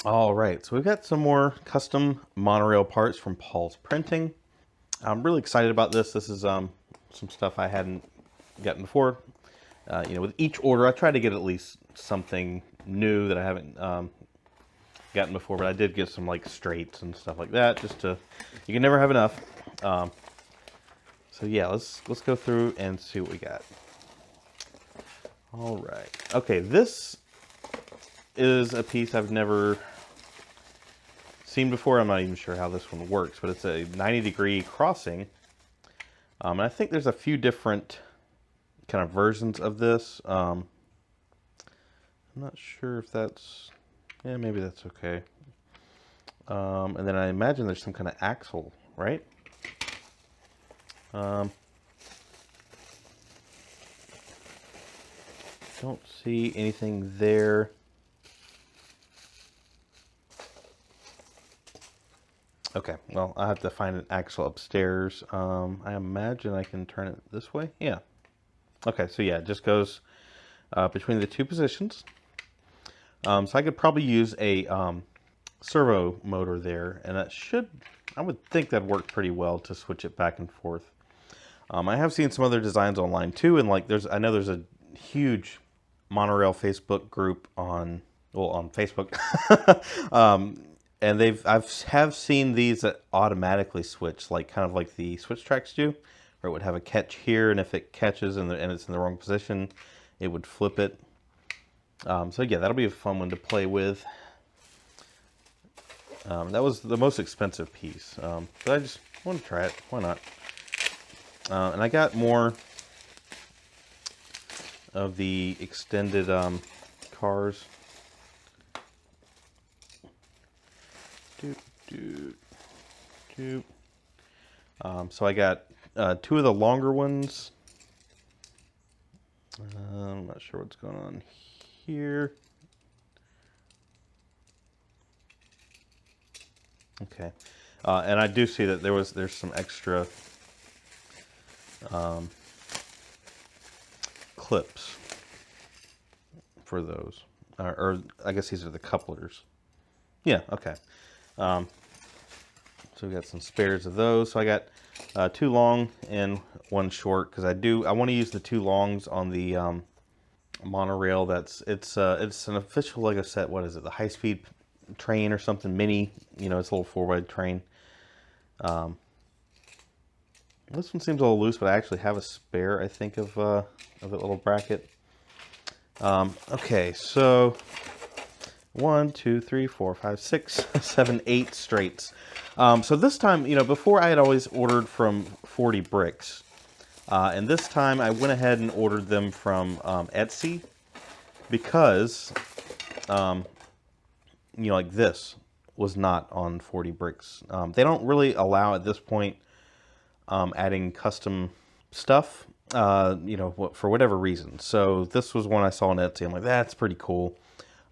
All right, so we've got some more custom monorail parts from Paul's Printing. I'm really excited about this. This is some stuff I hadn't gotten before. With each order, I try to get at least something new that I haven't gotten before, but I did get some like straights and stuff like that. You can never have enough. Um, so yeah, let's go through and see what we got. All right. Okay, this is a piece I've never seen before. I'm not even sure how this one works, but it's a 90-degree crossing. And I think there's a few different kind of versions of this. I'm not sure if that's, yeah, maybe that's okay. And then I imagine there's some kind of axle, right? Don't see anything there. Okay, well, I have to find an axle upstairs. I imagine I can turn it this way. Yeah. Okay, so yeah, it just goes between the two positions. So I could probably use a servo motor there, and I would think that'd work pretty well to switch it back and forth. I have seen some other designs online too, and like I know there's a huge monorail Facebook group on Facebook. And I've seen these that automatically switch, like kind of like the switch tracks do, where it would have a catch here, and if it catches and it's in the wrong position, it would flip it. So yeah, that'll be a fun one to play with. That was the most expensive piece, but I just want to try it. Why not? And I got more of the extended cars. So I got two of the longer ones. I'm not sure what's going on here. Okay, and I do see that there's some extra clips for those, or I guess these are the couplers. Yeah, okay. So we got some spares of those. So I got two long and one short because I want to use the two longs on the monorail. It's an official Lego set. What is it? The high-speed train or something? Mini. It's a little 4x train. This one seems a little loose, but I actually have a spare, I think, of a little bracket. Okay, so 1, 2, 3, 4, 5, 6, 7, 8 straights. So this time, before I had always ordered from 4DBrix, and this time I went ahead and ordered them from Etsy because, like this was not on 4DBrix. They don't really allow at this point adding custom stuff, for whatever reason. So this was one I saw on Etsy. I'm like, that's pretty cool.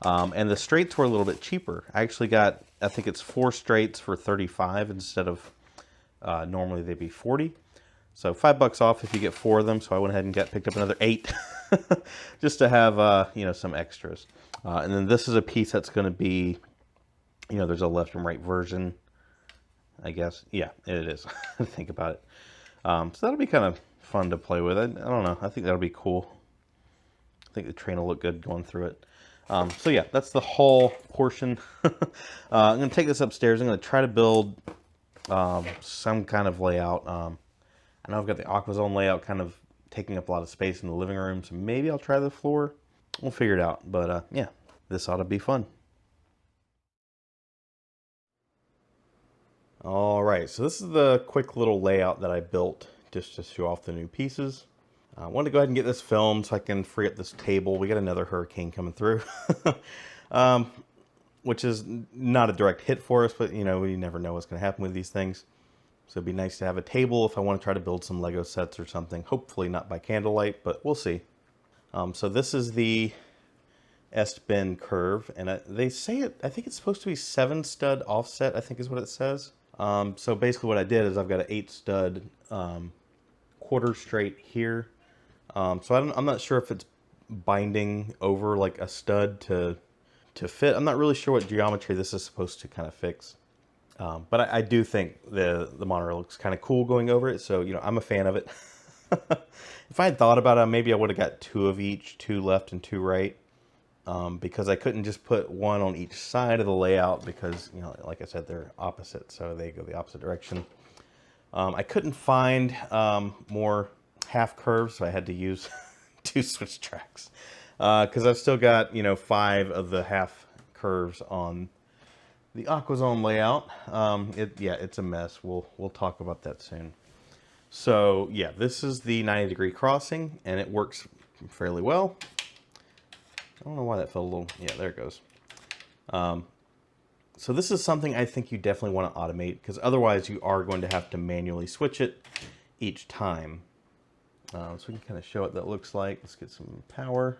And the straights were a little bit cheaper. I actually got, I think it's 4 straights for 35 instead of normally they'd be 40. So $5 off if you get 4 of them. So I went ahead and picked up another 8 just to have, some extras. And then this is a piece that's going to be, there's a left and right version, I guess. Yeah, it is. Think about it. So that'll be kind of fun to play with. I don't know. I think that'll be cool. I think the train will look good going through it. So yeah, that's the haul portion. I'm going to take this upstairs. I'm going to try to build some kind of layout. I know I've got the AquaZone layout kind of taking up a lot of space in the living room, so maybe I'll try the floor. We'll figure it out. But yeah, this ought to be fun. All right, so this is the quick little layout that I built just to show off the new pieces. I wanted to go ahead and get this filmed so I can free up this table. We got another hurricane coming through, which is not a direct hit for us, but we never know what's going to happen with these things. So it'd be nice to have a table if I want to try to build some Lego sets or something. Hopefully not by candlelight, but we'll see. So this is the S-bend curve, and they say it. I think it's supposed to be 7 stud offset, I think is what it says. So basically what I did is I've got an 8 stud quarter straight here. So I'm not sure if it's binding over like a stud to to fit. I'm not really sure what geometry this is supposed to kind of fix. But I do think the monitor looks kind of cool going over it, so, you know, I'm a fan of it. If I had thought about it, maybe I would have got 2 of each, 2 left and 2 right, because I couldn't just put 1 on each side of the layout because, you know, like I said, they're opposite, so they go the opposite direction. I couldn't find more half curves, so I had to use 2 switch tracks, because I've still got, you know, 5 of the half curves on the AquaZone layout. Yeah, it's a mess. We'll talk about that soon. So yeah, this is the 90-degree crossing, and it works fairly well. I don't know why that fell a little. Yeah, there it goes. So this is something I think you definitely want to automate, because otherwise you are going to have to manually switch it each time. So we can kind of show what that looks like. Let's get some power.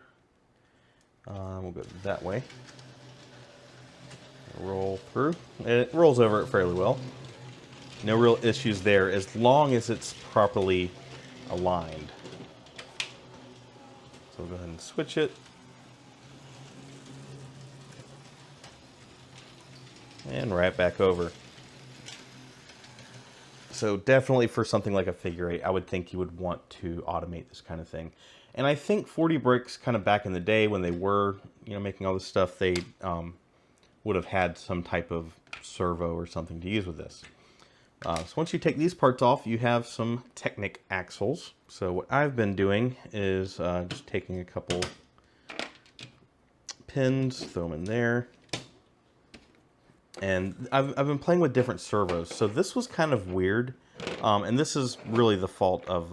We'll go that way. Roll through. It rolls over it fairly well. No real issues there as long as it's properly aligned. So we'll go ahead and switch it. And right back over. So definitely for something like a figure 8, I would think you would want to automate this kind of thing. And I think 4DBrix kind of back in the day when they were, you know, making all this stuff, they would have had some type of servo or something to use with this. So once you take these parts off, you have some Technic axles. So what I've been doing is just taking a couple pins, throw them in there. And I've been playing with different servos. So this was kind of weird. And this is really the fault of,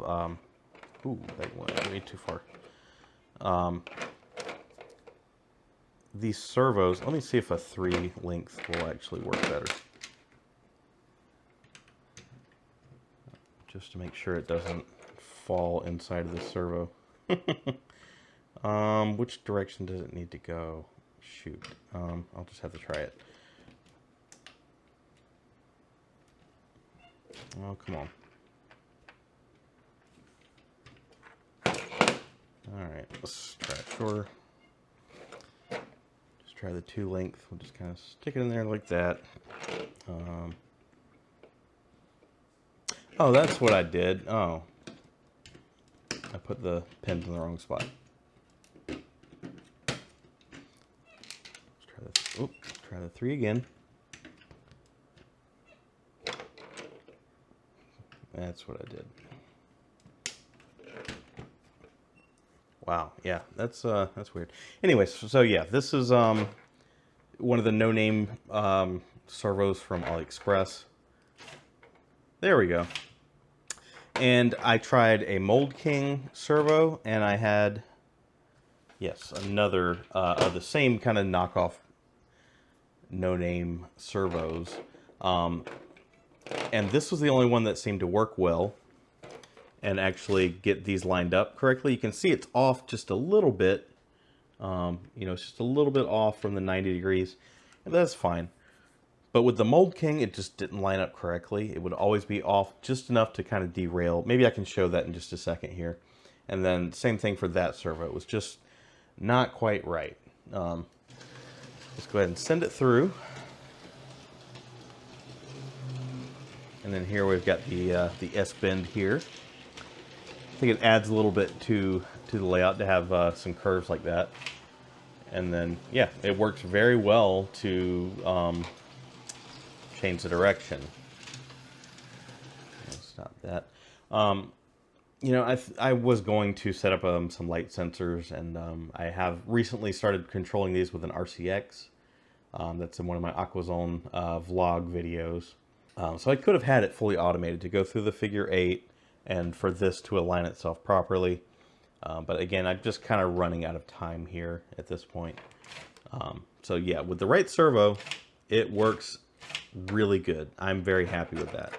ooh, that went way too far. These servos, let me see if a 3 length will actually work better. Just to make sure it doesn't fall inside of the servo. Which direction does it need to go? Shoot. I'll just have to try it. Oh, come on. Alright, let's try it shorter. Just try the 2 length. We'll just kind of stick it in there like that. Oh, that's what I did. Oh. I put the pins in the wrong spot. Let's try the 3 again. That's what I did. Wow, yeah, that's weird. Anyways, so yeah, this is one of the no-name servos from AliExpress. There we go. And I tried a Mold King servo, and I had, yes, another of the same kind of knockoff no-name servos. And this was the only one that seemed to work well and actually get these lined up correctly. You can see it's off just a little bit. You know, it's just a little bit off from the 90 degrees. And that's fine. But with the Mold King, it just didn't line up correctly. It would always be off just enough to kind of derail. Maybe I can show that in just a second here. And then same thing for that servo. It was just not quite right. Let's go ahead and send it through. And then here we've got the S-bend here. I think it adds a little bit to the layout to have some curves like that. And then, yeah, it works very well to change the direction. Stop that. You know, I was going to set up some light sensors, and I have recently started controlling these with an RCX. That's in one of my AquaZone vlog videos. So I could have had it fully automated to go through the figure 8 and for this to align itself properly. But again, I'm just kind of running out of time here at this point. So yeah, with the right servo, it works really good. I'm very happy with that.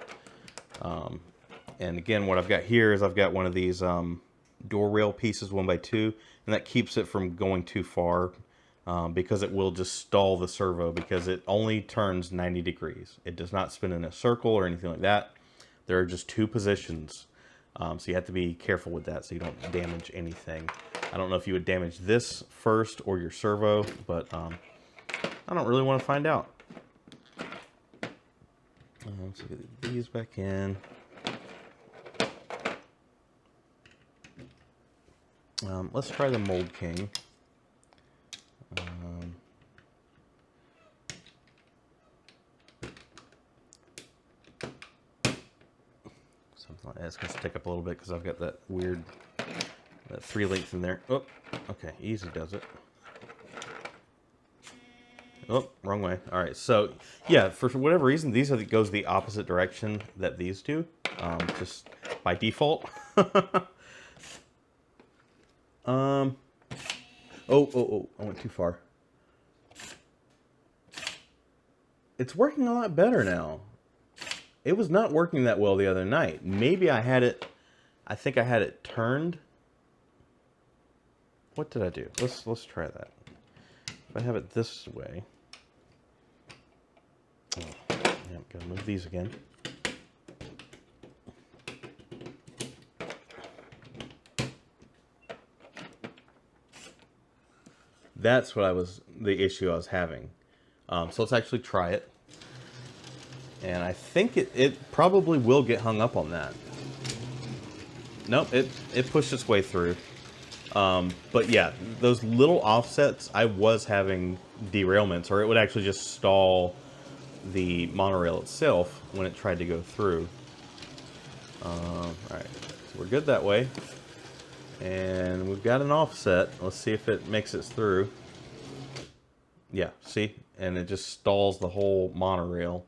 And again, what I've got here is I've got one of these door rail pieces 1x2, and that keeps it from going too far. Because it will just stall the servo because it only turns 90 degrees. It does not spin in a circle or anything like that. There are just 2 positions. So you have to be careful with that so you don't damage anything. I don't know if you would damage this first or your servo, but I don't really want to find out. Let's get these back in. Let's try the Mold King. Something like that. It's going to stick up a little bit because I've got that weird 3 length in there. Oh, okay, easy does it. Oh, wrong way. All right, so yeah, for whatever reason, these goes the opposite direction that these do, just by default. Oh, I went too far. It's working a lot better now. It was not working that well the other night. Maybe I think I had it turned. What did I do? Let's try that. If I have it this way. Oh, yeah, gotta move these again. That's the issue I was having. So let's actually try it. And I think it probably will get hung up on that. Nope, it pushed its way through. But yeah, those little offsets, I was having derailments, or it would actually just stall the monorail itself when it tried to go through. Alright, so we're good that way. And we've got an offset. Let's see if it makes it through. Yeah, see? And it just stalls the whole monorail.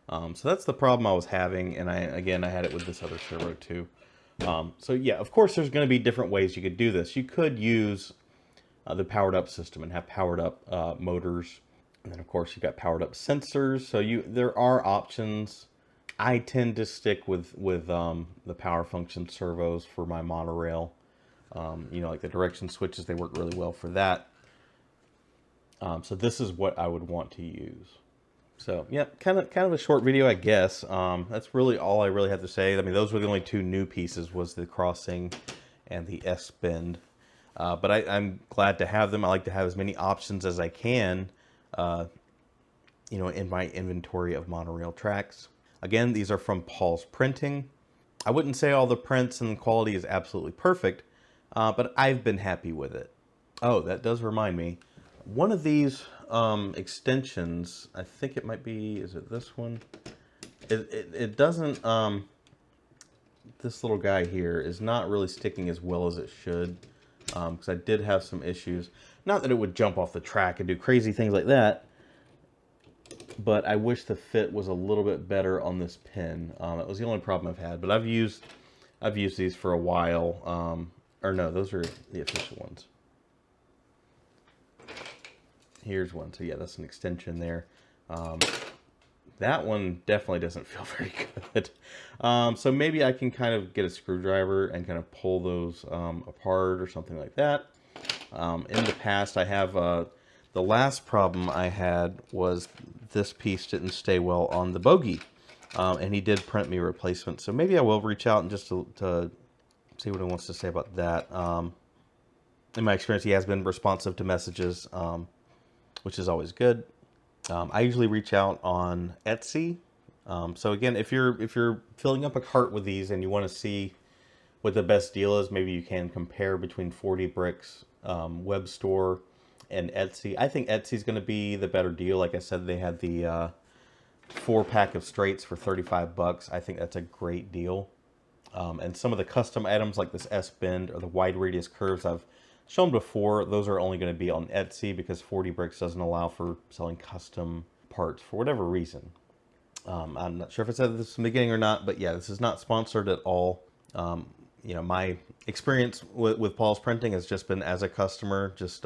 So that's the problem I was having, and I had it with this other servo too. So yeah, of course there's going to be different ways you could do this. You could use the powered up system and have powered up motors. And then of course you've got powered up sensors. So there are options. I tend to stick with the power function servos for my monorail. You know, like the direction switches, they work really well for that. So this is what I would want to use. So yeah, kind of a short video, I guess. That's really all I really have to say. I mean, those were the only 2 new pieces, was the crossing and the S-bend. But I'm glad to have them. I like to have as many options as I can, you know, in my inventory of monorail tracks. Again, these are from Paul's Printing. I wouldn't say all the prints and the quality is absolutely perfect, but I've been happy with it. Oh, that does remind me. One of these extensions, I think it might be, is it this one? It doesn't, this little guy here is not really sticking as well as it should, because I did have some issues. Not that it would jump off the track and do crazy things like that, but I wish the fit was a little bit better on this pin. It was the only problem I've had, but I've used these for a while. Or no, those are the official ones. Here's one. So yeah, that's an extension there. That one definitely doesn't feel very good. So maybe I can kind of get a screwdriver and kind of pull those apart or something like that. In the past, I have the last problem I had was this piece didn't stay well on the bogie, and he did print me a replacement. So maybe I will reach out and just to see what he wants to say about that. In my experience, he has been responsive to messages, which is always good. I usually reach out on Etsy. So again, if you're filling up a cart with these and you want to see what the best deal is, maybe you can compare between 4DBrix web store and Etsy. I think Etsy is going to be the better deal. Like I said, they had the 4-pack of straights for 35 bucks. I think that's a great deal. And some of the custom items like this S-bend or the wide radius curves I've shown before, those are only going to be on Etsy because 4DBrix doesn't allow for selling custom parts for whatever reason. I'm not sure if I said this in the beginning or not, but yeah, this is not sponsored at all. You know, my experience with Paul's Printing has just been as a customer, just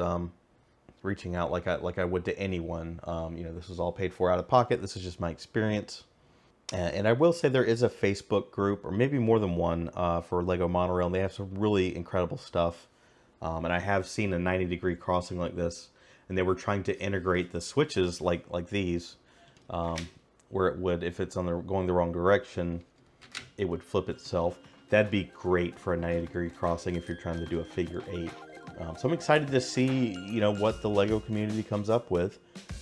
reaching out like I would to anyone. You know, this is all paid for out of pocket. This is just my experience. And I will say there is a Facebook group, or maybe more than one, for Lego Monorail, and they have some really incredible stuff. And I have seen a 90-degree crossing like this, and they were trying to integrate the switches like these, where it would, if it's going the wrong direction, it would flip itself. That'd be great for a 90-degree crossing if you're trying to do a figure 8. So I'm excited to see, you know, what the Lego community comes up with.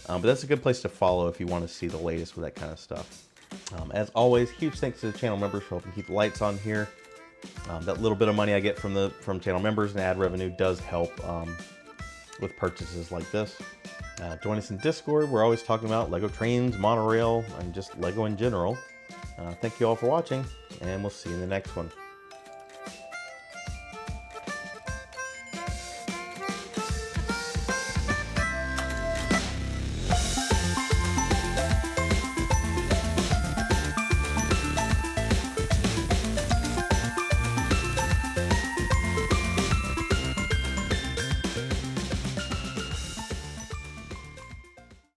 But that's a good place to follow if you want to see the latest with that kind of stuff. As always, huge thanks to the channel members for helping keep the lights on here. That little bit of money I get from channel members and ad revenue does help with purchases like this. Join us in Discord. We're always talking about Lego trains, monorail, and just Lego in general. Thank you all for watching, and we'll see you in the next one.